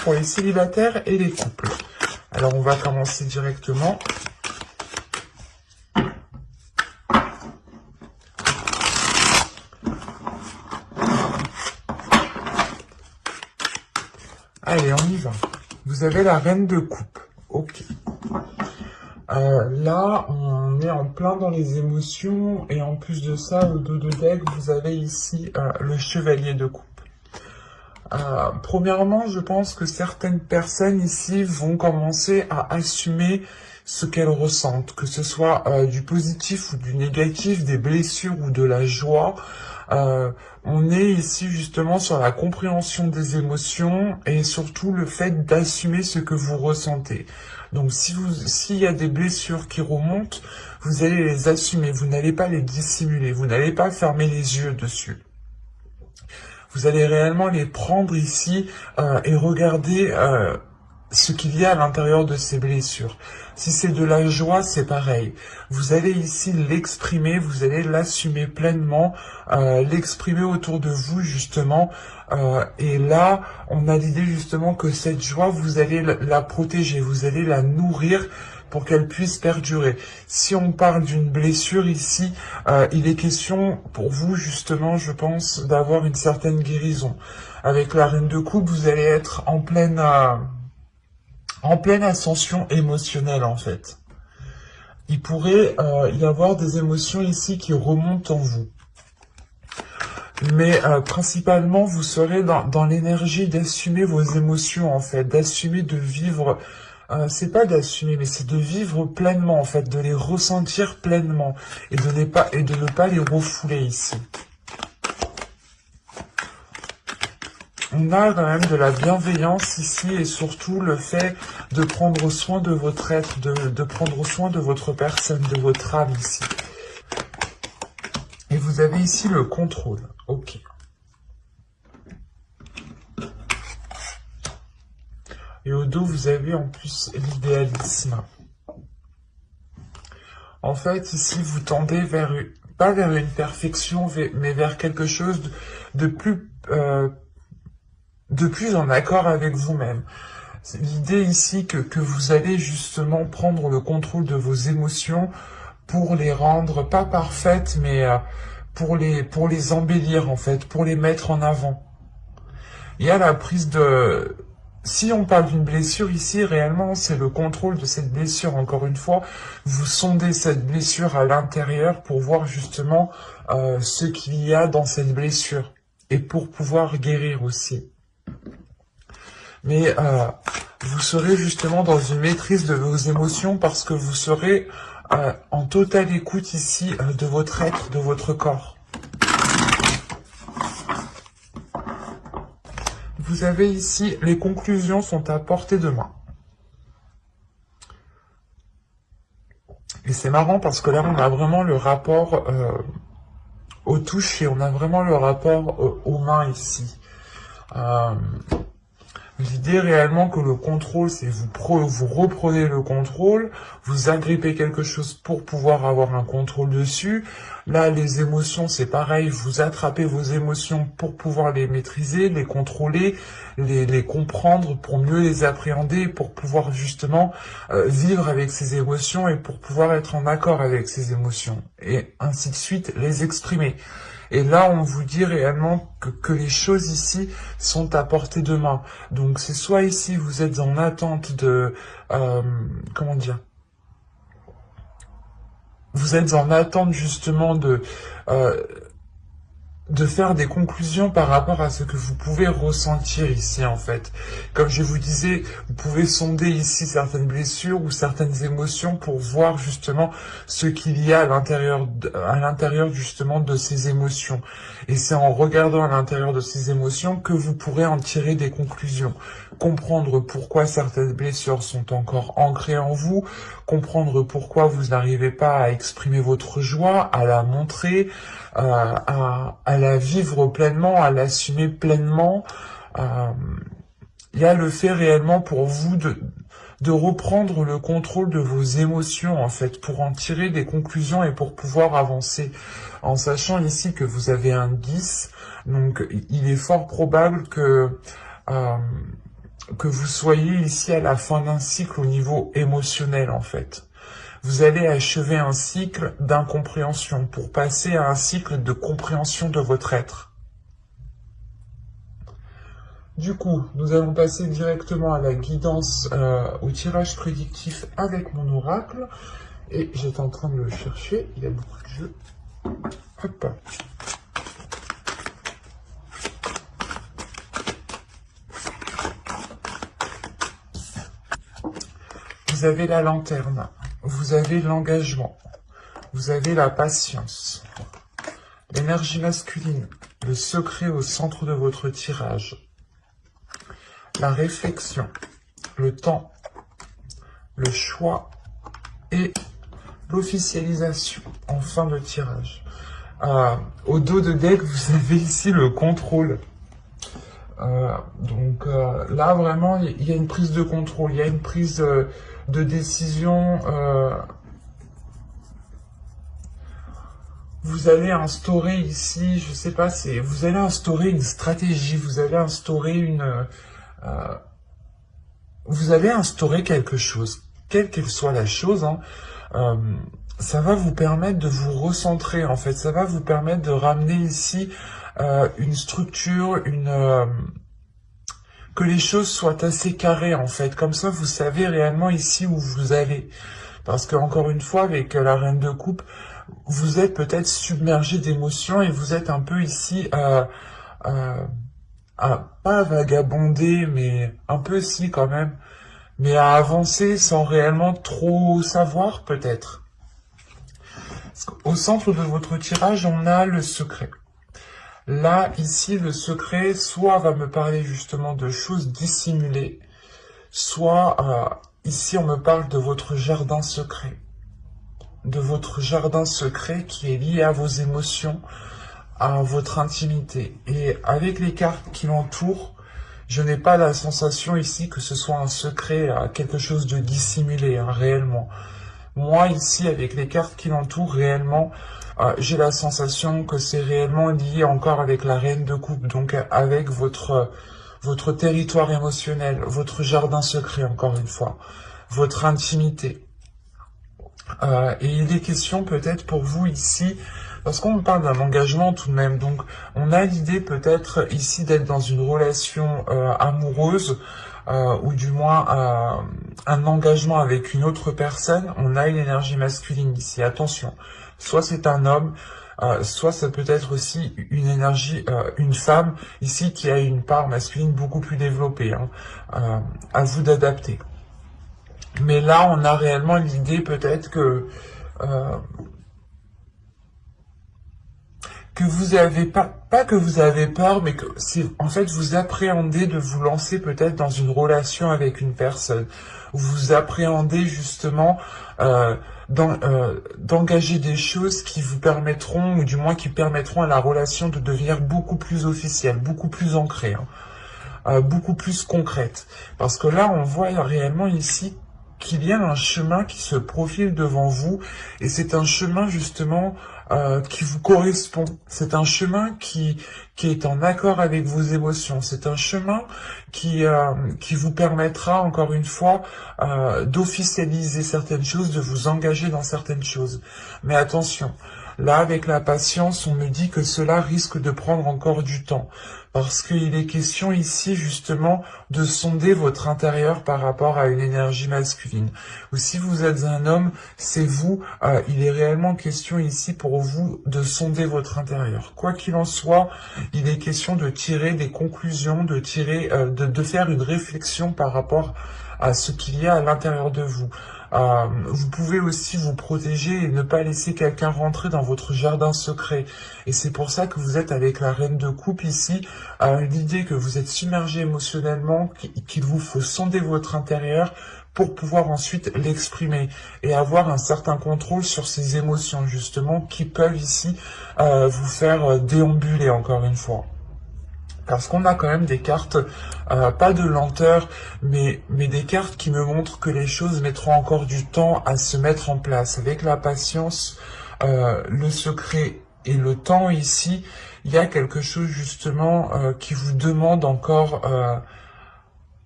pour les célibataires et les couples. Alors, on va commencer directement. Allez, on y va. Vous avez la reine de coupe. Ok. Là, on est en plein dans les émotions. Et en plus de ça, au dos de deck, vous avez ici le chevalier de coupe. Premièrement, je pense que certaines personnes ici vont commencer à assumer ce qu'elles ressentent, que ce soit du positif ou du négatif, des blessures ou de la joie. On est ici justement sur la compréhension des émotions et surtout le fait d'assumer ce que vous ressentez. Donc s'il y a des blessures qui remontent, vous allez les assumer, vous n'allez pas les dissimuler, vous n'allez pas fermer les yeux dessus. Vous allez réellement les prendre ici et regarder ce qu'il y a à l'intérieur de ces blessures. Si c'est de la joie, c'est pareil. Vous allez ici l'exprimer, vous allez l'assumer pleinement, l'exprimer autour de vous justement. Et là, on a l'idée justement que cette joie, vous allez la protéger, vous allez la nourrir pour qu'elle puisse perdurer. Si on parle d'une blessure ici, il est question pour vous justement, je pense, d'avoir une certaine guérison. Avec la reine de coupe, vous allez être en pleine ascension émotionnelle en fait. Il pourrait y avoir des émotions ici qui remontent en vous. Mais principalement, vous serez dans l'énergie d'assumer vos émotions en fait, d'assumer de vivre. C'est pas d'assumer, mais c'est de vivre pleinement en fait, de les ressentir pleinement et de ne pas les refouler ici. On a quand même de la bienveillance ici et surtout le fait de prendre soin de votre être, de prendre soin de votre personne, de votre âme ici. Et vous avez ici le contrôle. Ok. Et au dos, vous avez en plus l'idéalisme. En fait, ici, vous tendez pas vers une perfection, mais vers quelque chose de plus en accord avec vous-même. C'est l'idée ici que vous allez justement prendre le contrôle de vos émotions pour les rendre, pas parfaites, mais pour les embellir en fait, pour les mettre en avant. Il y a la prise de... Si on parle d'une blessure ici, réellement, c'est le contrôle de cette blessure. Encore une fois, vous sondez cette blessure à l'intérieur pour voir justement ce qu'il y a dans cette blessure et pour pouvoir guérir aussi. Mais vous serez justement dans une maîtrise de vos émotions parce que vous serez en totale écoute ici de votre être, de votre corps. Vous avez ici, les conclusions sont à portée de main. Et c'est marrant parce que là, on a vraiment le rapport aux touches et on a vraiment le rapport aux mains ici. L'idée réellement que le contrôle, c'est vous reprenez le contrôle, vous agrippez quelque chose pour pouvoir avoir un contrôle dessus. Là, les émotions, c'est pareil, vous attrapez vos émotions pour pouvoir les maîtriser, les contrôler, les comprendre, pour mieux les appréhender, pour pouvoir justement vivre avec ces émotions et pour pouvoir être en accord avec ces émotions. Et ainsi de suite, les exprimer. Et là, on vous dit réellement que les choses ici sont à portée de main. Donc, c'est soit ici, vous êtes en attente de... comment dire ? Vous êtes en attente justement de faire des conclusions par rapport à ce que vous pouvez ressentir ici en fait. Comme je vous disais, vous pouvez sonder ici certaines blessures ou certaines émotions pour voir justement ce qu'il y a à l'intérieur justement de ces émotions. Et c'est en regardant à l'intérieur de ces émotions que vous pourrez en tirer des conclusions. Comprendre pourquoi certaines blessures sont encore ancrées en vous, comprendre pourquoi vous n'arrivez pas à exprimer votre joie, à la montrer, à la vivre pleinement, à l'assumer pleinement. Il y a le fait réellement pour vous de reprendre le contrôle de vos émotions, en fait, pour en tirer des conclusions et pour pouvoir avancer. En sachant ici que vous avez un 10, donc il est fort probable que que vous soyez ici à la fin d'un cycle au niveau émotionnel en fait. Vous allez achever un cycle d'incompréhension pour passer à un cycle de compréhension de votre être. Du coup, nous allons passer directement à la guidance, au tirage prédictif avec mon oracle. Et j'étais en train de le chercher, il y a beaucoup de jeux. Hop. Vous avez la lanterne, vous avez l'engagement, vous avez la patience, l'énergie masculine, le secret au centre de votre tirage, la réflexion, le temps, le choix et l'officialisation en fin de tirage. Au dos de deck, vous avez ici le contrôle. Là, vraiment, il y a une prise de contrôle, il y a une prise de décision. Vous allez instaurer ici, je sais pas, vous allez instaurer une stratégie, vous allez instaurer vous allez instaurer quelque chose, quelle qu'elle soit la chose, hein. Ça va vous permettre de vous recentrer, en fait. Ça va vous permettre de ramener ici une structure, que les choses soient assez carrées, en fait. Comme ça, vous savez réellement ici où vous allez. Parce que, encore une fois, avec la reine de coupe, vous êtes peut-être submergé d'émotions et vous êtes un peu ici pas vagabonder, mais un peu si quand même, mais à avancer sans réellement trop savoir, peut-être. Au centre de votre tirage, on a le secret. Là, ici, le secret, soit va me parler justement de choses dissimulées, soit ici, on me parle de votre jardin secret. De votre jardin secret qui est lié à vos émotions, à votre intimité. Et avec les cartes qui l'entourent, je n'ai pas la sensation ici que ce soit un secret, quelque chose de dissimulé, hein, réellement. Moi, ici, avec les cartes qui l'entourent, réellement, j'ai la sensation que c'est réellement lié encore avec la reine de coupe, donc avec votre territoire émotionnel, votre jardin secret, encore une fois, votre intimité. Et il est question peut-être pour vous ici, parce qu'on parle d'un engagement tout de même, donc on a l'idée peut-être ici d'être dans une relation amoureuse, ou du moins un engagement avec une autre personne. On a une énergie masculine ici, attention, soit c'est un homme, soit ça peut être aussi une énergie, une femme ici qui a une part masculine beaucoup plus développée, hein. À vous d'adapter. Mais là, on a réellement l'idée peut-être que vous avez pas que vous avez peur, mais que c'est en fait vous appréhendez de vous lancer peut-être dans une relation avec une personne. Vous appréhendez justement d'engager des choses qui vous permettront, ou du moins qui permettront à la relation de devenir beaucoup plus officielle, beaucoup plus ancrée, hein, beaucoup plus concrète. Parce que là, on voit réellement ici qu'il y a un chemin qui se profile devant vous, et c'est un chemin justement qui vous correspond. C'est un chemin qui est en accord avec vos émotions. C'est un chemin qui vous permettra, encore une fois, d'officialiser certaines choses, de vous engager dans certaines choses. Mais attention, là, avec la patience, on me dit que cela risque de prendre encore du temps. Parce qu'il est question ici, justement, de sonder votre intérieur par rapport à une énergie masculine. Ou si vous êtes un homme, c'est vous, il est réellement question ici pour vous de sonder votre intérieur. Quoi qu'il en soit, il est question de tirer des conclusions, de faire une réflexion par rapport à ce qu'il y a à l'intérieur de vous. Vous pouvez aussi vous protéger et ne pas laisser quelqu'un rentrer dans votre jardin secret. Et c'est pour ça que vous êtes avec la reine de coupe ici, l'idée que vous êtes submergé émotionnellement, qu'il vous faut sonder votre intérieur pour pouvoir ensuite l'exprimer et avoir un certain contrôle sur ces émotions justement qui peuvent ici vous faire déambuler encore une fois. Parce qu'on a quand même des cartes, pas de lenteur, mais des cartes qui me montrent que les choses mettront encore du temps à se mettre en place. Avec la patience, le secret et le temps ici, il y a quelque chose justement qui vous demande encore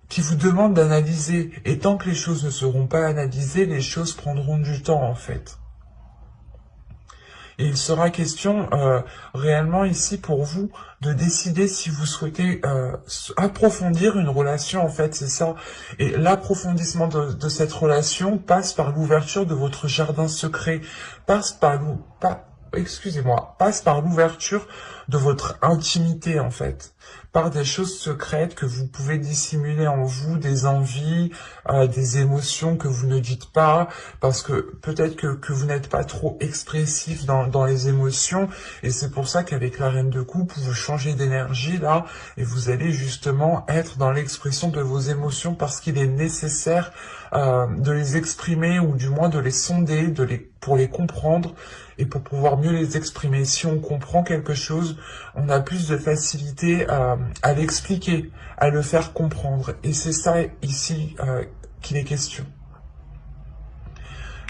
qui vous demande d'analyser. Et tant que les choses ne seront pas analysées, les choses prendront du temps en fait. Et il sera question réellement ici pour vous de décider si vous souhaitez approfondir une relation, en fait, c'est ça. Et l'approfondissement de cette relation passe par l'ouverture de votre jardin secret, passe par l'ouverture de votre intimité, en fait, par des choses secrètes que vous pouvez dissimuler en vous, des envies, des émotions que vous ne dites pas, parce que peut-être que vous n'êtes pas trop expressif dans les émotions, et c'est pour ça qu'avec la reine de coupe, vous changez d'énergie là, et vous allez justement être dans l'expression de vos émotions, parce qu'il est nécessaire de les exprimer, ou du moins de les sonder, pour les comprendre, et pour pouvoir mieux les exprimer. Si on comprend quelque chose, on a plus de facilité à l'expliquer, à le faire comprendre, et c'est ça ici qu'il est question.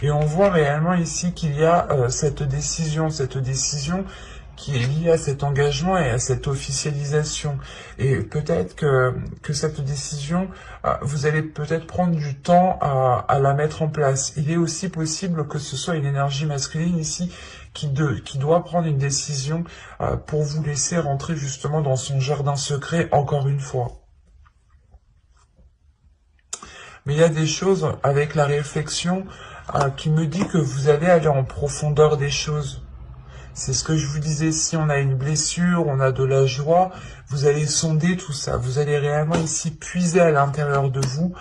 Et on voit réellement ici qu'il y a cette décision qui est liée à cet engagement et à cette officialisation. Et peut-être que cette décision, vous allez peut-être prendre du temps à la mettre en place. Il est aussi possible que ce soit une énergie masculine ici qui doit prendre une décision pour vous laisser rentrer justement dans son jardin secret encore une fois. Mais il y a des choses avec la réflexion qui me dit que vous allez aller en profondeur des choses. C'est ce que je vous disais, si on a une blessure, on a de la joie, vous allez sonder tout ça. Vous allez réellement ici puiser à l'intérieur de vous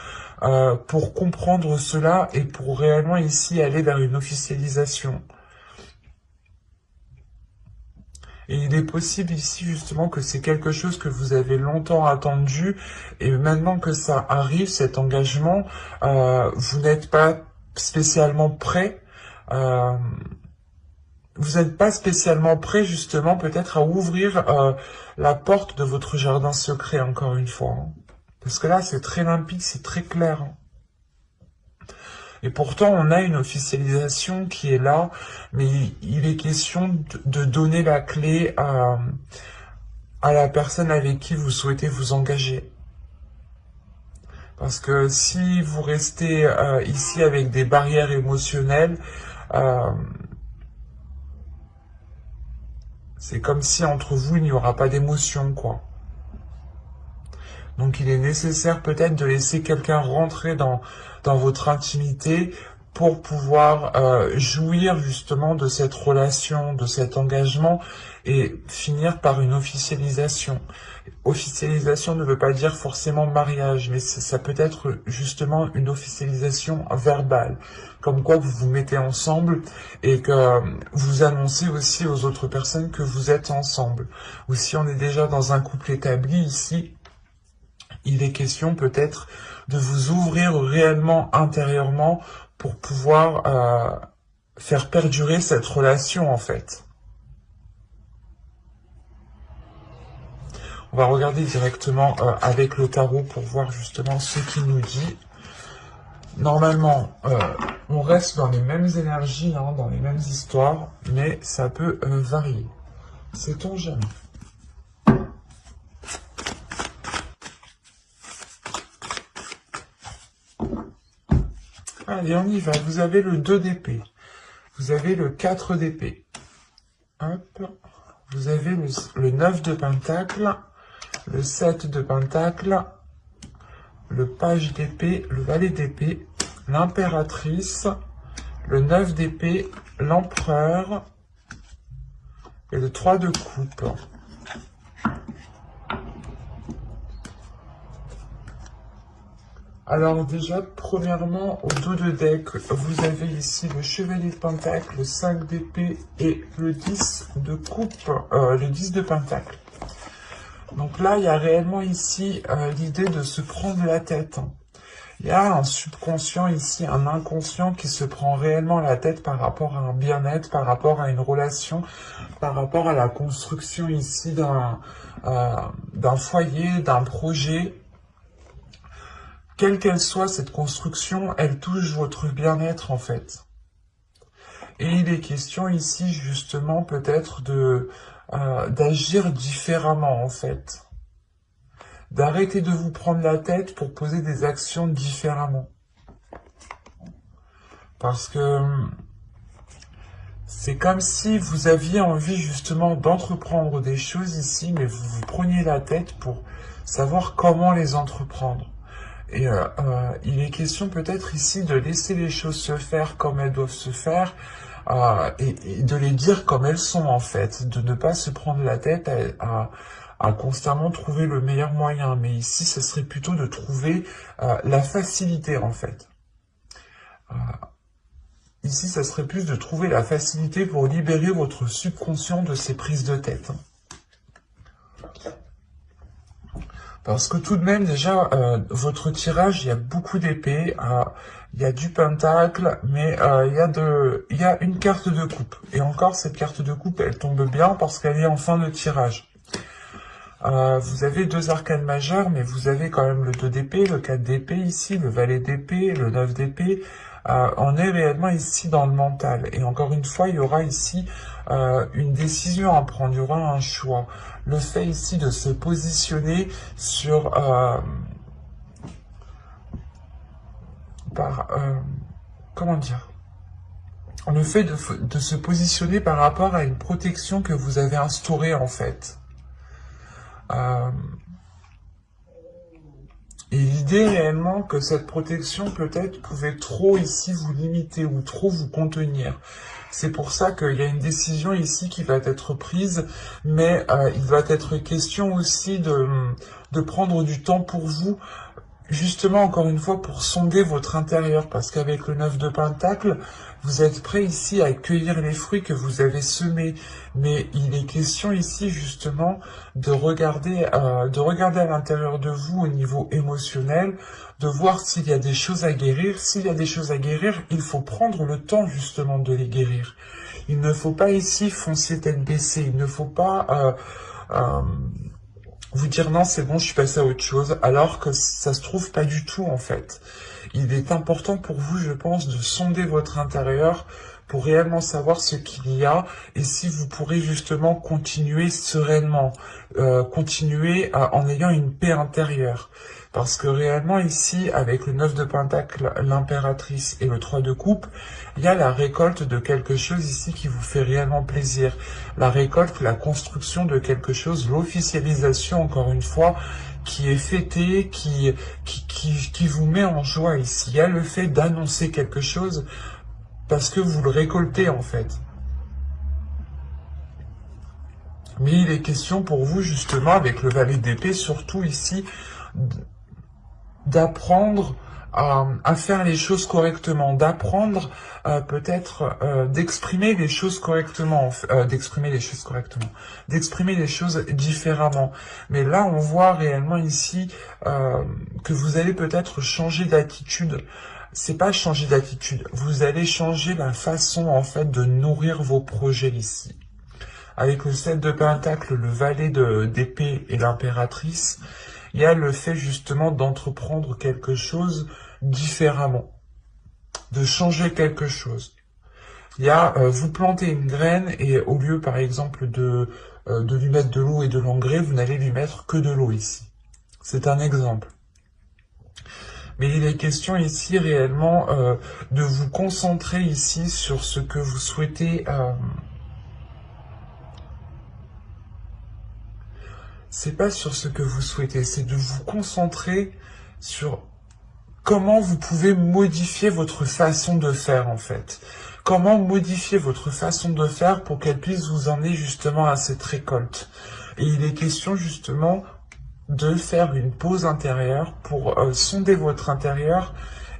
pour comprendre cela et pour réellement ici aller vers une officialisation. Et il est possible ici justement que c'est quelque chose que vous avez longtemps attendu et maintenant que ça arrive, cet engagement, vous n'êtes pas spécialement prêt. Vous n'êtes pas spécialement prêt justement peut-être à ouvrir la porte de votre jardin secret encore une fois. Hein. Parce que là c'est très limpide, c'est très clair. Hein. Et pourtant, on a une officialisation qui est là, mais il est question de donner la clé à la personne avec qui vous souhaitez vous engager. Parce que si vous restez ici avec des barrières émotionnelles, c'est comme si entre vous, il n'y aura pas d'émotion, quoi. Donc il est nécessaire peut-être de laisser quelqu'un rentrer dans votre intimité pour pouvoir jouir justement de cette relation, de cet engagement et finir par une officialisation. Officialisation ne veut pas dire forcément mariage, mais ça peut être justement une officialisation verbale, comme quoi vous vous mettez ensemble et que vous annoncez aussi aux autres personnes que vous êtes ensemble. Ou si on est déjà dans un couple établi ici, il est question peut-être de vous ouvrir réellement intérieurement pour pouvoir faire perdurer cette relation en fait. On va regarder directement avec le tarot pour voir justement ce qu'il nous dit. Normalement, on reste dans les mêmes énergies, hein, dans les mêmes histoires, mais ça peut varier. Sait-on jamais? Allez, on y va. Vous avez le 2 d'épée. Vous avez le 4 d'épée. Hop. Vous avez le 9 de pentacle, le 7 de pentacle, le page d'épée, le valet d'épée, l'impératrice, le 9 d'épée, l'empereur et le 3 de coupe. Alors déjà, premièrement, au dos de deck, vous avez ici le chevalier de pentacle, le 5 d'épée et le 10 de coupe, le 10 de pentacle. Donc là, il y a réellement ici l'idée de se prendre la tête. Hein. Il y a un subconscient ici, un inconscient qui se prend réellement la tête par rapport à un bien-être, par rapport à une relation, par rapport à la construction ici d'un foyer, d'un projet. Quelle qu'elle soit cette construction, elle touche votre bien-être en fait. Et il est question ici justement peut-être d'agir différemment en fait. d'arrêter de vous prendre la tête pour poser des actions différemment. Parce que c'est comme si vous aviez envie justement d'entreprendre des choses ici, mais vous vous preniez la tête pour savoir comment les entreprendre. Et il est question peut-être ici de laisser les choses se faire comme elles doivent se faire, et de les dire comme elles sont en fait, de ne pas se prendre la tête à constamment trouver le meilleur moyen. Mais ici, ce serait plutôt de trouver la facilité en fait. Ici, ça serait plus de trouver la facilité pour libérer votre subconscient de ces prises de tête. Parce que tout de même, déjà, votre tirage, il y a beaucoup d'épées, il y a du pentacle, mais il y a une carte de coupe. Et encore, cette carte de coupe, elle tombe bien parce qu'elle est en fin de tirage. Vous avez 2 arcanes majeures, mais vous avez quand même le 2 d'épée, le 4 d'épée ici, le valet d'épée, le 9 d'épée. On est réellement ici dans le mental. Et encore une fois, il y aura ici une décision à prendre, il y aura un choix. Le fait ici de se positionner sur... comment dire, le fait de se positionner par rapport à une protection que vous avez instaurée en fait. Et l'idée réellement que cette protection peut-être pouvait trop ici vous limiter ou trop vous contenir. C'est pour ça qu'il y a une décision ici qui va être prise, mais il va être question aussi de prendre du temps pour vous, justement encore une fois pour sonder votre intérieur, parce qu'avec le 9 de Pentacle, vous êtes prêt ici à cueillir les fruits que vous avez semés, mais il est question ici justement de regarder à l'intérieur de vous au niveau émotionnel, de voir s'il y a des choses à guérir. S'il y a des choses à guérir, il faut prendre le temps justement de les guérir. Il ne faut pas ici foncer tête baissée, il ne faut pas vous dire non c'est bon je suis passé à autre chose, alors que ça se trouve pas du tout en fait. Il est important pour vous, je pense, de sonder votre intérieur pour réellement savoir ce qu'il y a et si vous pourrez justement continuer sereinement, en ayant une paix intérieure. Parce que réellement ici, avec le 9 de Pentacle, l'impératrice et le 3 de coupe, il y a la récolte de quelque chose ici qui vous fait réellement plaisir. La récolte, la construction de quelque chose, l'officialisation, encore une fois, qui est fêtée, qui vous met en joie ici. Il y a le fait d'annoncer quelque chose parce que vous le récoltez en fait. Mais il est question pour vous justement avec le valet d'épée, surtout ici, d'apprendre à faire les choses correctement, d'apprendre peut-être d'exprimer les choses correctement, d'exprimer les choses différemment. Mais là, on voit réellement ici que vous allez peut-être changer d'attitude. C'est pas changer d'attitude, vous allez changer la façon en fait de nourrir vos projets ici. Avec le 7 de Pentacle, le valet d'épée et l'impératrice, il y a le fait justement d'entreprendre quelque chose différemment, de changer quelque chose. Il y a vous plantez une graine et au lieu par exemple de lui mettre de l'eau et de l'engrais, vous n'allez lui mettre que de l'eau ici. C'est un exemple. Mais il est question ici réellement de vous concentrer ici sur ce que vous souhaitez. C'est pas sur ce que vous souhaitez, c'est de vous concentrer sur comment vous pouvez modifier votre façon de faire en fait. Comment modifier votre façon de faire pour qu'elle puisse vous emmener justement à cette récolte. Et il est question justement de faire une pause intérieure pour sonder votre intérieur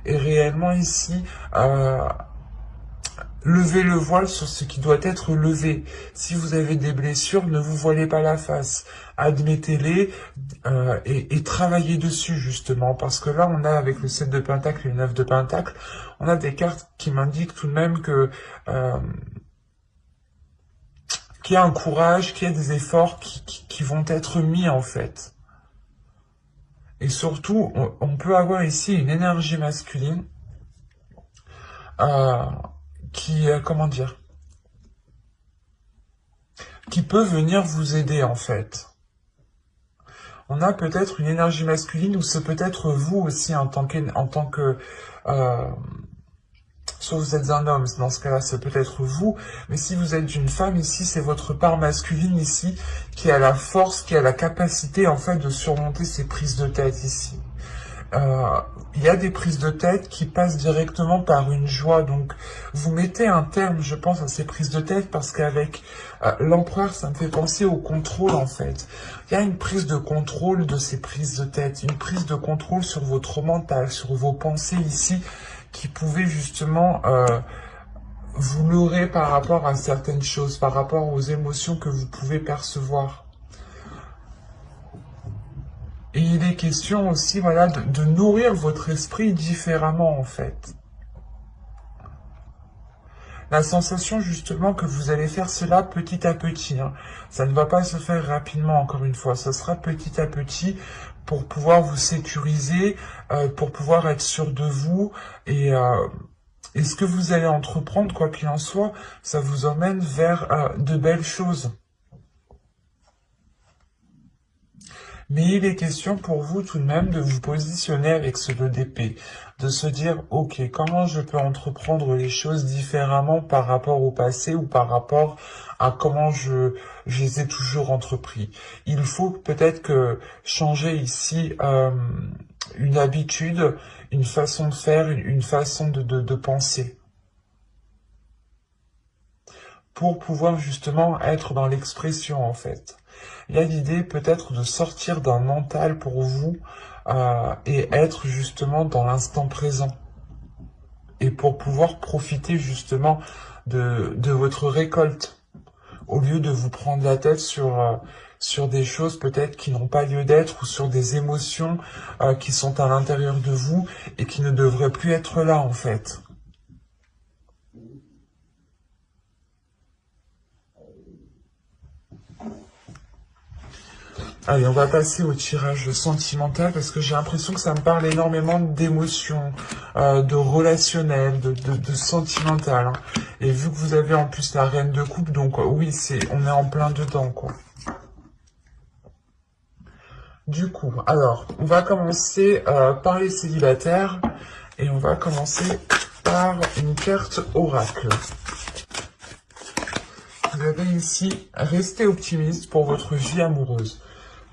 et réellement ici lever le voile sur ce qui doit être levé. Si vous avez des blessures, ne vous voilez pas la face. Admettez-les et travaillez dessus justement. Parce que là, on a avec le 7 de Pentacle et le 9 de Pentacle, on a des cartes qui m'indiquent tout de même que qu'il y a un courage, qu'il y a des efforts qui vont être mis en fait. Et surtout, on peut avoir ici une énergie masculine comment dire, qui peut venir vous aider en fait. On a peut-être une énergie masculine, ou c'est peut-être vous aussi en tant que soit vous êtes un homme, dans ce cas-là, c'est peut-être vous, mais si vous êtes une femme, ici, c'est votre part masculine, ici, qui a la force, qui a la capacité, en fait, de surmonter ces prises de tête, ici. Il y a des prises de tête qui passent directement par une joie, donc vous mettez un terme, je pense, à ces prises de tête, parce qu'avec l'empereur, ça me fait penser au contrôle, en fait. Il y a une prise de contrôle de ces prises de tête, une prise de contrôle sur votre mental, sur vos pensées, ici, qui pouvaient justement vous leurrer par rapport à certaines choses, par rapport aux émotions que vous pouvez percevoir. Et il est question aussi, voilà, de nourrir votre esprit différemment, en fait. La sensation, justement, que vous allez faire cela petit à petit. Hein. Ça ne va pas se faire rapidement, encore une fois. Ça sera petit à petit pour pouvoir vous sécuriser, pour pouvoir être sûr de vous. Et ce que vous allez entreprendre, quoi qu'il en soit, ça vous emmène vers de belles choses. Mais il est question pour vous tout de même de vous positionner avec ce 2 d'épée, de se dire, ok, comment je peux entreprendre les choses différemment par rapport au passé ou par rapport à comment je les ai toujours entrepris. Il faut peut-être que changer ici une habitude, une façon de faire, une façon de penser, pour pouvoir justement être dans l'expression en fait. Il y a l'idée peut-être de sortir d'un mental pour vous et être justement dans l'instant présent. Et pour pouvoir profiter justement de votre récolte, au lieu de vous prendre la tête sur des choses peut-être qui n'ont pas lieu d'être ou sur des émotions qui sont à l'intérieur de vous et qui ne devraient plus être là en fait. Allez, on va passer au tirage sentimental parce que j'ai l'impression que ça me parle énormément d'émotions, de relationnel, de sentimental. Hein. Et vu que vous avez en plus la reine de coupe, donc oui, on est en plein dedans, quoi. Du coup, alors, on va commencer par les célibataires et on va commencer par une carte oracle. Vous avez ici, restez optimiste pour votre vie amoureuse.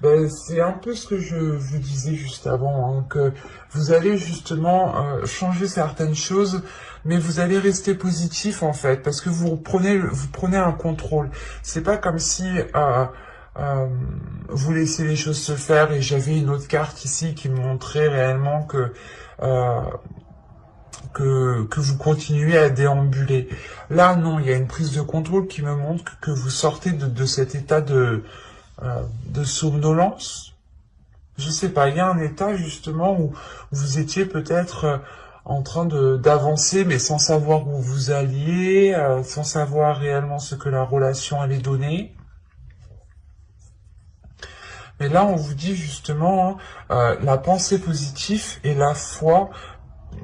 Ben, c'est un peu ce que je vous disais juste avant, hein, que vous allez justement changer certaines choses, mais vous allez rester positif en fait, parce que vous prenez un contrôle. C'est pas comme si vous laissez les choses se faire, et j'avais une autre carte ici qui me montrait réellement euh, que vous continuez à déambuler. Là, non, il y a une prise de contrôle qui me montre que vous sortez de cet état de somnolence. Je sais pas, il y a un état justement où vous étiez peut-être en train d'avancer, mais sans savoir où vous alliez, sans savoir réellement ce que la relation allait donner. Mais là, on vous dit justement, hein, la pensée positive et la foi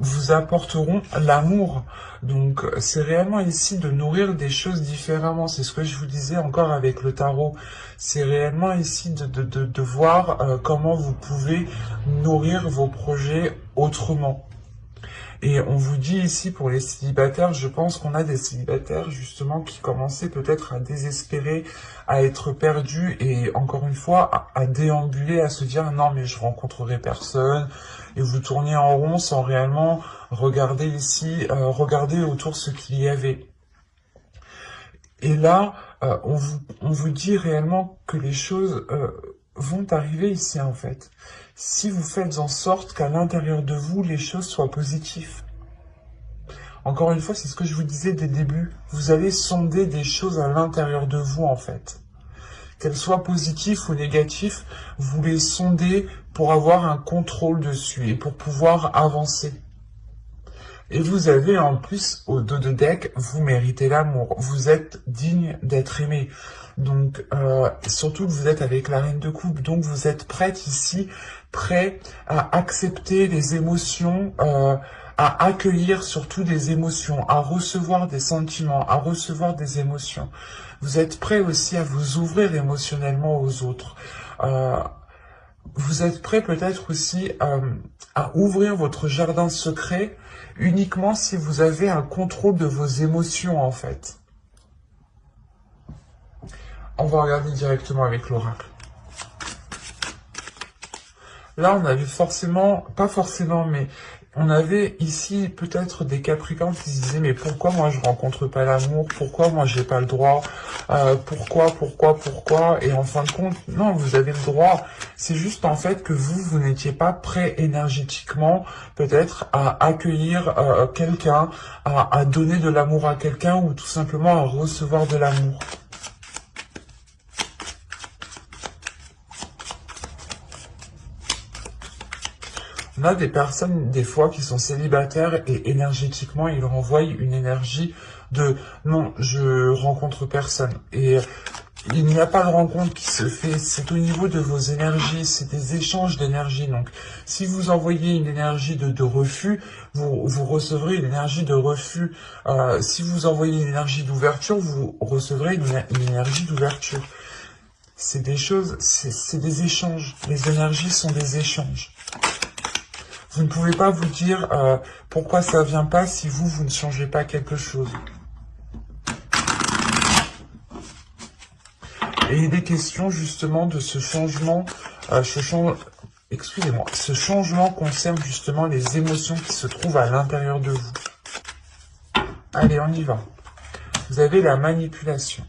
vous apporteront l'amour. Donc c'est réellement ici de nourrir des choses différemment. C'est ce que je vous disais encore avec le tarot. C'est réellement ici de voir comment vous pouvez nourrir vos projets autrement. Et on vous dit ici pour les célibataires, je pense qu'on a des célibataires justement qui commençaient peut-être à désespérer, à être perdus et encore une fois à déambuler, à se dire non mais je rencontrerai personne, et vous tourniez en rond sans réellement regarder ici, regarder autour ce qu'il y avait. Et là, on vous dit réellement que les choses vont arriver ici en fait. Si vous faites en sorte qu'à l'intérieur de vous, les choses soient positives. Encore une fois, c'est ce que je vous disais dès le début. Vous allez sonder des choses à l'intérieur de vous en fait. Qu'elles soient positives ou négatives, vous les sondez pour avoir un contrôle dessus et pour pouvoir avancer. Et vous avez en plus, au dos de deck, vous méritez l'amour. Vous êtes digne d'être aimé. Donc, surtout que vous êtes avec la reine de coupe. Donc, vous êtes prête ici, prêt à accepter les émotions, à accueillir surtout des émotions, à recevoir des sentiments, à recevoir des émotions. Vous êtes prêt aussi à vous ouvrir émotionnellement aux autres. vous êtes prêt peut-être aussi à ouvrir votre jardin secret uniquement si vous avez un contrôle de vos émotions en fait. On va regarder directement avec l'oracle. Là, on avait forcément, pas forcément, mais on avait ici peut-être des Capricornes qui se disaient mais pourquoi moi je rencontre pas l'amour, pourquoi moi j'ai pas le droit, pourquoi, et en fin de compte, non, vous avez le droit, c'est juste en fait que vous n'étiez pas prêt énergétiquement peut-être à accueillir quelqu'un, à donner de l'amour à quelqu'un ou tout simplement à recevoir de l'amour. On a des personnes, des fois, qui sont célibataires et énergétiquement, ils renvoient une énergie de « non, je rencontre personne ». Et il n'y a pas de rencontre qui se fait, c'est au niveau de vos énergies, c'est des échanges d'énergie. Donc, si vous envoyez une énergie de refus, vous recevrez une énergie de refus. Si vous envoyez une énergie d'ouverture, vous recevrez une énergie d'ouverture. C'est des choses, c'est des échanges. Les énergies sont des échanges. Vous ne pouvez pas vous dire pourquoi ça vient pas si vous ne changez pas quelque chose. Et il est question justement de ce changement, excusez-moi, ce changement concerne justement les émotions qui se trouvent à l'intérieur de vous. Allez, on y va. Vous avez la manipulation.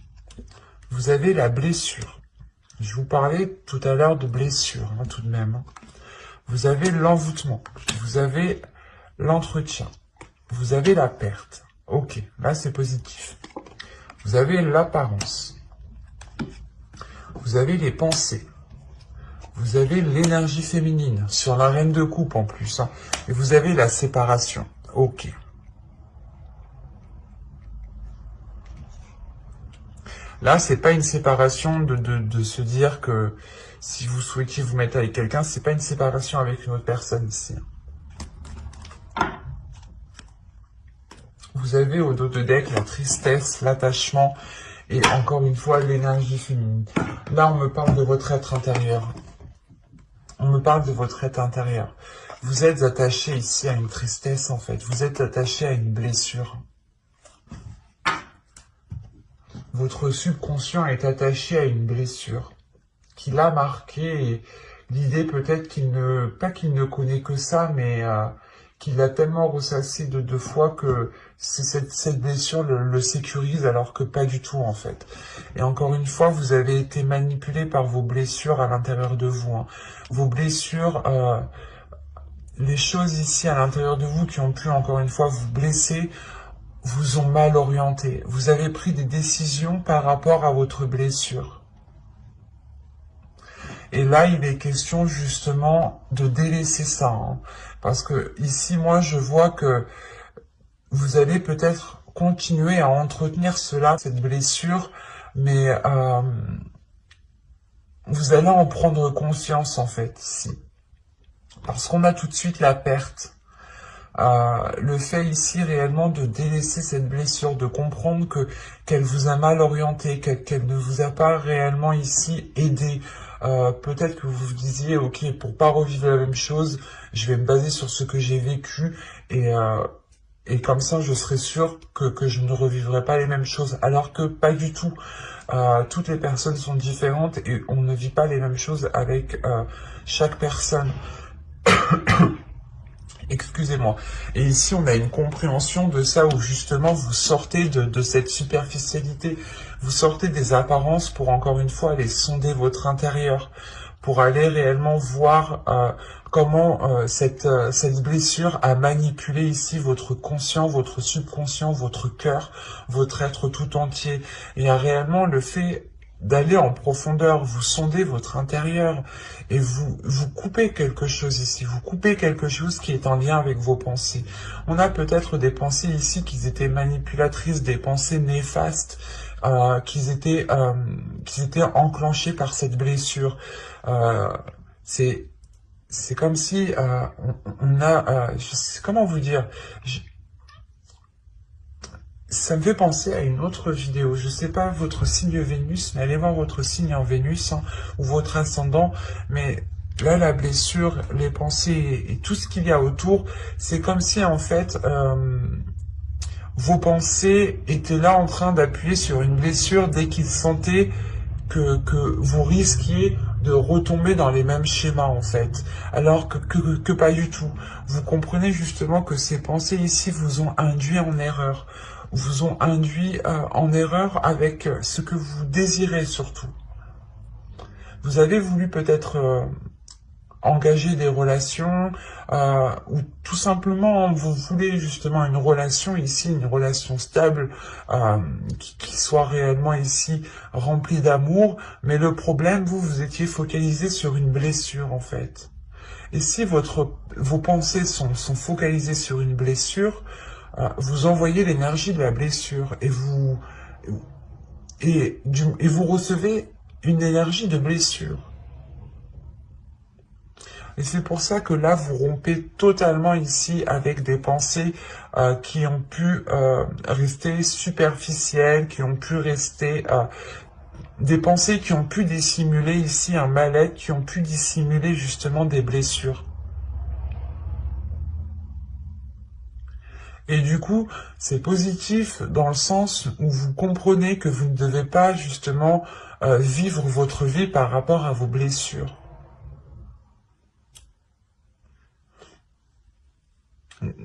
Vous avez la blessure. Je vous parlais tout à l'heure de blessure, hein, tout de même. Hein. Vous avez l'envoûtement, vous avez l'entretien, vous avez la perte. Ok, là c'est positif. Vous avez l'apparence, vous avez les pensées, vous avez l'énergie féminine, sur la reine de coupe en plus, hein, et vous avez la séparation. Ok. Là, c'est pas une séparation de se dire que si vous souhaitiez vous mettre avec quelqu'un, c'est pas une séparation avec une autre personne ici. Vous avez au dos de deck la tristesse, l'attachement et encore une fois l'énergie féminine. Là, on me parle de votre être intérieur. On me parle de votre être intérieur. Vous êtes attaché ici à une tristesse en fait. Vous êtes attaché à une blessure. Votre subconscient est attaché à une blessure qui l'a marqué et l'idée peut-être pas qu'il ne connaît que ça, mais qu'il l'a tellement ressassé de deux fois que cette blessure le sécurise alors que pas du tout en fait. Et encore une fois, vous avez été manipulé par vos blessures à l'intérieur de vous. Hein. Vos blessures, les choses ici à l'intérieur de vous qui ont pu encore une fois vous blesser, vous ont mal orienté. Vous avez pris des décisions par rapport à votre blessure. Et là, il est question justement de délaisser ça. Hein, parce que ici, moi, je vois que vous allez peut-être continuer à entretenir cela, cette blessure, mais vous allez en prendre conscience, en fait, ici. Parce qu'on a tout de suite la perte. Le fait ici réellement de délaisser cette blessure, de comprendre qu'elle vous a mal orienté, qu'elle ne vous a pas réellement ici aidé. Peut-être que vous vous disiez, ok, pour pas revivre la même chose, je vais me baser sur ce que j'ai vécu et comme ça je serai sûr que je ne revivrai pas les mêmes choses. Alors que pas du tout. Toutes les personnes sont différentes et on ne vit pas les mêmes choses avec chaque personne. Excusez-moi. Et ici, on a une compréhension de ça où justement vous sortez de cette superficialité, vous sortez des apparences pour encore une fois aller sonder votre intérieur, pour aller réellement voir comment cette blessure a manipulé ici votre conscient, votre subconscient, votre cœur, votre être tout entier. Il y a réellement le fait d'aller en profondeur, vous sondez votre intérieur et vous coupez quelque chose ici, vous coupez quelque chose qui est en lien avec vos pensées. On a peut-être des pensées ici qui étaient manipulatrices, des pensées néfastes, qui étaient enclenchées par cette blessure. C'est comme si on a, je sais comment vous dire. Ça me fait penser à une autre vidéo. Je sais pas votre signe Vénus, mais allez voir votre signe en Vénus, hein, ou votre ascendant. Mais là, la blessure, les pensées et tout ce qu'il y a autour, c'est comme si, en fait, vos pensées étaient là en train d'appuyer sur une blessure dès qu'ils sentaient que vous risquiez de retomber dans les mêmes schémas, en fait. Alors que pas du tout. Vous comprenez justement que ces pensées ici vous ont induit en erreur. Vous ont induit en erreur avec ce que vous désirez surtout. Vous avez voulu peut-être engager des relations ou tout simplement vous voulez justement une relation ici, une relation stable qui soit réellement ici remplie d'amour, mais le problème, vous étiez focalisé sur une blessure en fait. Et si vos pensées sont focalisées sur une blessure, vous envoyez l'énergie de la blessure et vous recevez une énergie de blessure. Et c'est pour ça que là, vous rompez totalement ici avec des pensées qui ont pu rester superficielles, qui ont pu rester... des pensées qui ont pu dissimuler ici un mal-être, qui ont pu dissimuler justement des blessures. Et du coup, c'est positif dans le sens où vous comprenez que vous ne devez pas justement vivre votre vie par rapport à vos blessures.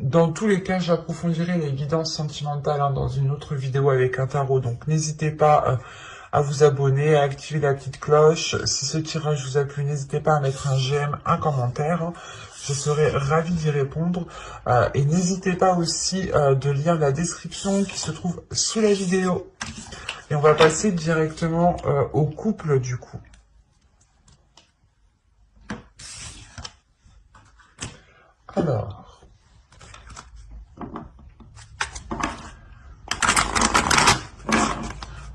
Dans tous les cas, j'approfondirai les guidances sentimentales dans une autre vidéo avec un tarot. Donc n'hésitez pas à vous abonner, à activer la petite cloche. Si ce tirage vous a plu, n'hésitez pas à mettre un j'aime, un commentaire. Je serai ravi d'y répondre. Et n'hésitez pas aussi de lire la description qui se trouve sous la vidéo. Et on va passer directement au couple du coup. Alors...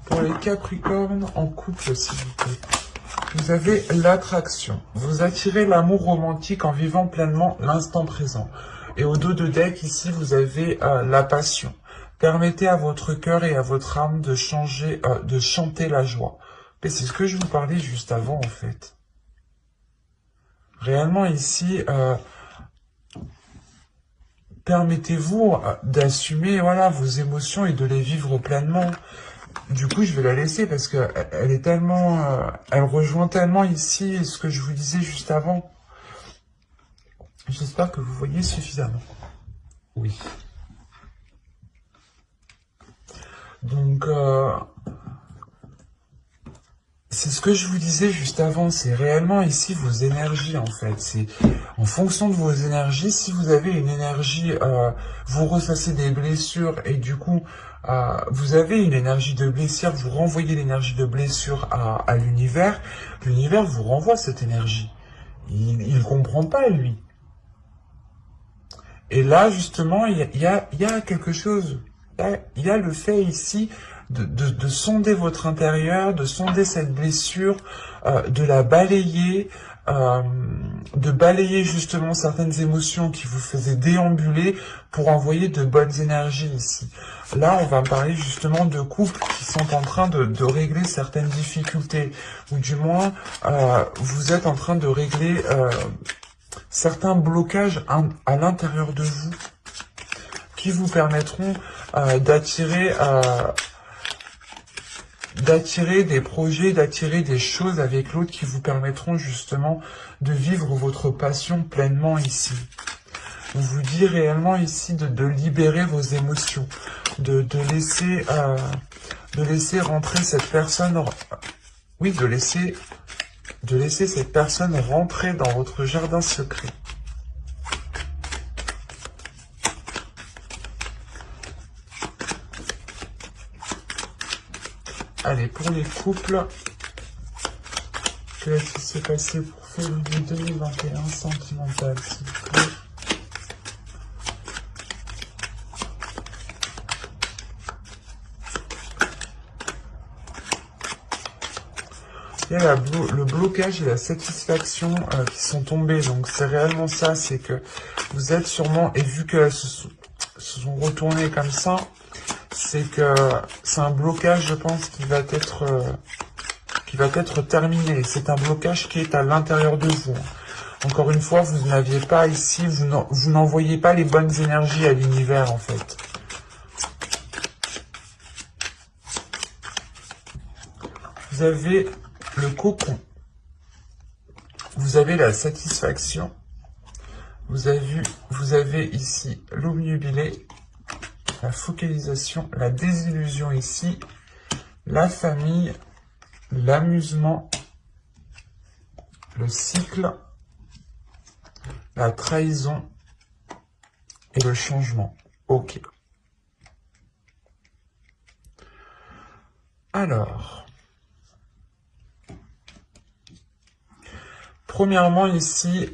Pour les Capricornes en couple, s'il vous plaît. Vous avez l'attraction. Vous attirez l'amour romantique en vivant pleinement l'instant présent. Et au dos de deck, ici, vous avez la passion. Permettez à votre cœur et à votre âme de chanter la joie. Et c'est ce que je vous parlais juste avant, en fait. Réellement, ici... permettez-vous d'assumer voilà, vos émotions et de les vivre pleinement. Du coup, je vais la laisser parce que elle est tellement, elle rejoint tellement ici ce que je vous disais juste avant. J'espère que vous voyez suffisamment. Oui. Donc, c'est ce que je vous disais juste avant. C'est réellement ici vos énergies en fait. C'est en fonction de vos énergies. Si vous avez une énergie, vous ressassez des blessures et du coup, vous avez une énergie de blessure, vous renvoyez l'énergie de blessure à l'univers. L'univers vous renvoie cette énergie. Il ne comprend pas, lui. Et là, justement, il y a quelque chose. Il y a le fait ici de sonder votre intérieur, de sonder cette blessure, de la balayer, de balayer justement certaines émotions qui vous faisaient déambuler pour envoyer de bonnes énergies ici. Là, on va parler justement de couples qui sont en train de régler certaines difficultés, ou du moins, vous êtes en train de régler certains blocages à l'intérieur de vous qui vous permettront d'attirer des projets, d'attirer des choses avec l'autre qui vous permettront justement de vivre votre passion pleinement ici. On vous dit réellement ici de libérer vos émotions, de laisser rentrer cette personne, oui, de laisser cette personne rentrer dans votre jardin secret. Allez, pour les couples, qu'est-ce qui s'est passé pour février 2021 sentimental, s'il vous plaît? Il y a le blocage et la satisfaction qui sont tombés. Donc c'est réellement ça, c'est que vous êtes sûrement, et vu qu'elles se sont retournées comme ça, c'est que c'est un blocage, je pense, qui va être terminé. C'est un blocage qui est à l'intérieur de vous. Encore une fois, vous n'aviez pas ici, vous n'envoyez pas les bonnes énergies à l'univers, en fait. Vous avez le cocon. Vous avez la satisfaction. Vous avez ici l'obnubilé, la focalisation, la désillusion ici, la famille, l'amusement, le cycle, la trahison et le changement. Ok. Alors, premièrement ici,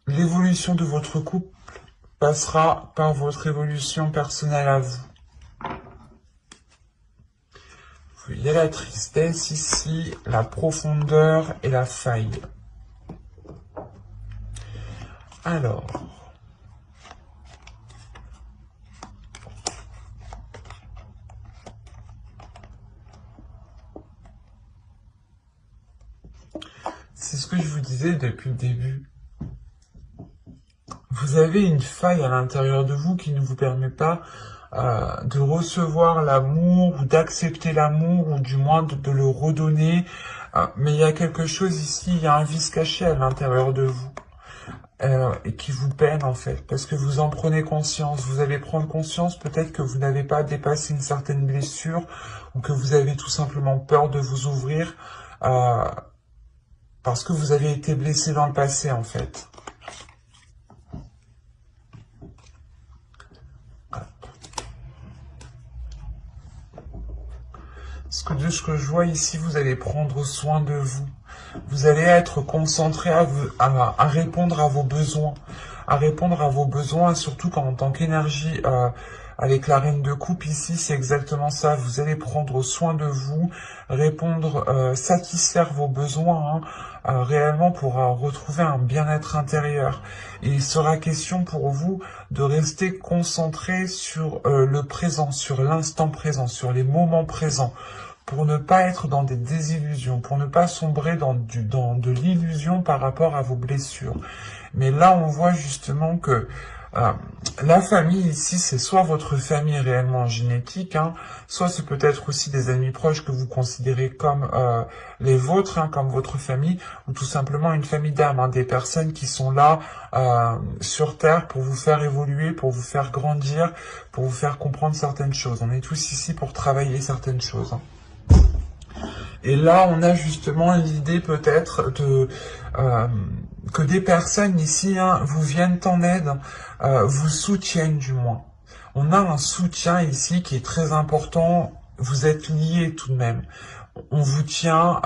l'évolution de votre couple passera par votre évolution personnelle à vous. Il y a la tristesse ici, la profondeur et la faille. Alors, c'est ce que je vous disais depuis le début. Vous avez une faille à l'intérieur de vous qui ne vous permet pas de recevoir l'amour ou d'accepter l'amour ou du moins de le redonner. Mais il y a quelque chose ici, il y a un vice caché à l'intérieur de vous et qui vous peine en fait parce que vous en prenez conscience. Vous allez prendre conscience peut-être que vous n'avez pas dépassé une certaine blessure ou que vous avez tout simplement peur de vous ouvrir parce que vous avez été blessé dans le passé en fait. De ce que je vois ici, vous allez prendre soin de vous. Vous allez être concentré à répondre à vos besoins. À répondre à vos besoins, surtout en tant qu'énergie avec la reine de coupe ici, c'est exactement ça. Vous allez prendre soin de vous, répondre, satisfaire vos besoins, réellement pour retrouver un bien-être intérieur. Et il sera question pour vous de rester concentré sur le présent, sur l'instant présent, sur les moments présents, pour ne pas être dans des désillusions, pour ne pas sombrer dans de l'illusion par rapport à vos blessures. Mais là, on voit justement que la famille ici, c'est soit votre famille réellement génétique, soit c'est peut-être aussi des amis proches que vous considérez comme les vôtres, comme votre famille, ou tout simplement une famille d'âmes, des personnes qui sont là sur Terre pour vous faire évoluer, pour vous faire grandir, pour vous faire comprendre certaines choses. On est tous ici pour travailler certaines choses. Et là, on a justement l'idée peut-être de que des personnes ici vous viennent en aide, vous soutiennent du moins. On a un soutien ici qui est très important. Vous êtes liés tout de même. On vous tient.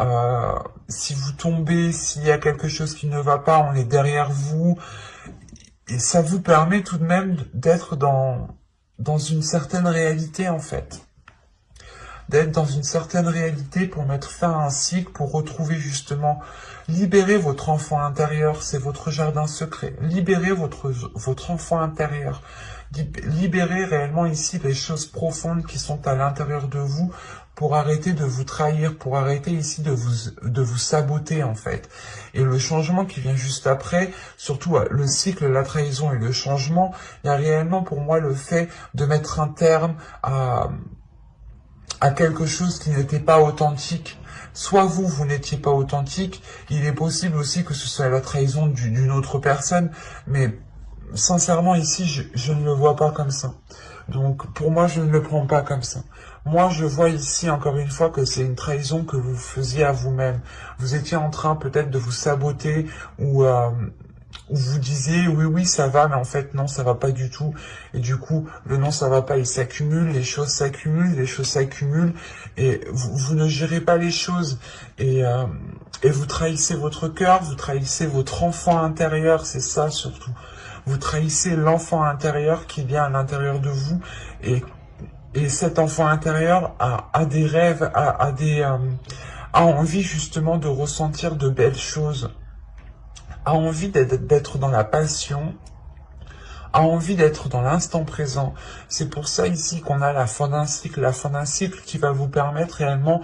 Si vous tombez, s'il y a quelque chose qui ne va pas, on est derrière vous. Et ça vous permet tout de même d'être dans une certaine réalité en fait. D'être dans une certaine réalité pour mettre fin à un cycle, pour retrouver justement, libérer votre enfant intérieur, c'est votre jardin secret, libérer votre enfant intérieur, libérer réellement ici les choses profondes qui sont à l'intérieur de vous pour arrêter de vous trahir, pour arrêter ici de vous saboter en fait. Et le changement qui vient juste après, surtout le cycle, la trahison et le changement, il y a réellement pour moi le fait de mettre un terme à quelque chose qui n'était pas authentique. Soit vous n'étiez pas authentique, il est possible aussi que ce soit la trahison d'une autre personne, mais sincèrement ici, je ne le vois pas comme ça. Donc pour moi, je ne le prends pas comme ça. Moi, je vois ici, encore une fois, que c'est une trahison que vous faisiez à vous-même. Vous étiez en train peut-être de vous saboter ou vous disiez oui ça va, mais en fait non, ça va pas du tout. Et du coup, le non ça va pas, il s'accumule, les choses s'accumulent, et vous ne gérez pas les choses. Et vous trahissez votre cœur, vous trahissez votre enfant intérieur, c'est ça surtout. Vous trahissez l'enfant intérieur qui vient à l'intérieur de vous, et cet enfant intérieur a des rêves, a envie justement de ressentir de belles choses, a envie d'être dans la passion, a envie d'être dans l'instant présent. C'est pour ça ici qu'on a la fin d'un cycle qui va vous permettre réellement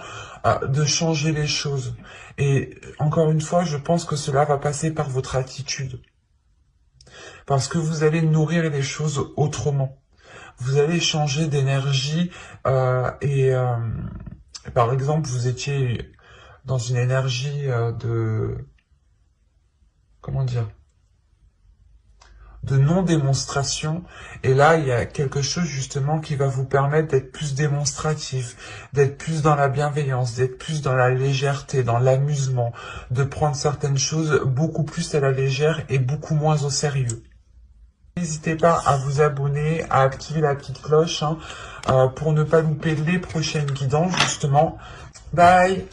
de changer les choses. Et encore une fois, je pense que cela va passer par votre attitude. Parce que vous allez nourrir les choses autrement. Vous allez changer d'énergie par exemple, vous étiez dans une énergie comment dire, de non-démonstration. Et là, il y a quelque chose justement qui va vous permettre d'être plus démonstratif, d'être plus dans la bienveillance, d'être plus dans la légèreté, dans l'amusement, de prendre certaines choses beaucoup plus à la légère et beaucoup moins au sérieux. N'hésitez pas à vous abonner, à activer la petite cloche pour ne pas louper les prochaines guidances justement. Bye!